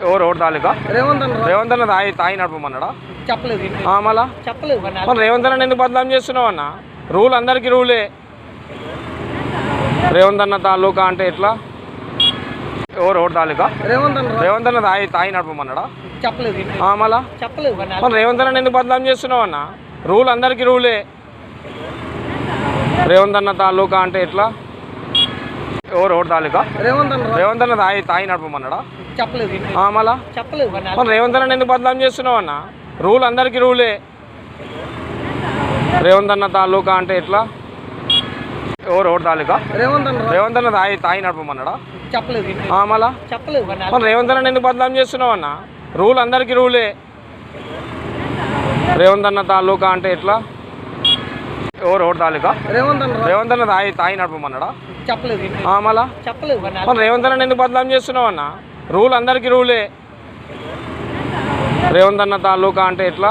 ఎవరు ఓటు తాలూకా రేవంత్ అన్న తాయి నడపమన్నాడా? చెప్పలేదు మళ్ళా చెప్పలేదు మరి రేవంత్ అన్న ఎందుకు బదనాం చేస్తున్నావు అన్న? రూల్ అందరికీ రూలే. రేవంత్ అన్న తాలూకా అంటే ఎట్లా? ఎవరు ఓటు తాలూకా రేవంత్ అన్న తాయి నడపమన్నాడా? చెప్పలేదు మళ్ళా చెప్పలేదు మరి రేవంత్ అన్న ఎందుకు బదనాం చేస్తున్నావు అన్న? రూల్ అందరికీ రూలే. రేవంత్ అన్న తాలూకా అంటే ఎట్లా? ఎవరు ఓటు తాలూకా రేవంత్ అన్న తాయి నడపమన్నాడా? చెప్పలేదు మళ్ళా చెప్పలేదు మరి రేవంత్ అన్న ఎందుకు బదనాం చేస్తున్నావు అన్న? రూల్ అందరికీ రూలే. రేవంత్ అన్న తాలూకా అంటే ఎట్లా? ఎవరు ఓటు తాలూకా రేవంత్ అన్న తాయి నడపమన్నాడా? చెప్పలేదు మళ్ళా చెప్పలేదు మరి రేవంత్ అన్న ఎందుకు బదనాం చేస్తున్నావు అన్న? రూల్ అందరికీ రూలే. రేవంత్ అన్న తాలూకా అంటే ఎట్లా? ఎవరు ఓటు తాలూకా రేవంత్ అన్న తాయి నడపమన్నాడా? చెప్పలేదు మళ్ళా చెప్పలేదు మరి రేవంత్ అన్న ఎందుకు బదనాం చేస్తున్నావు అన్న? రూల్ అందరికీ రూలే. రేవంత్ అన్న తాలూకా అంటే ఎట్లా?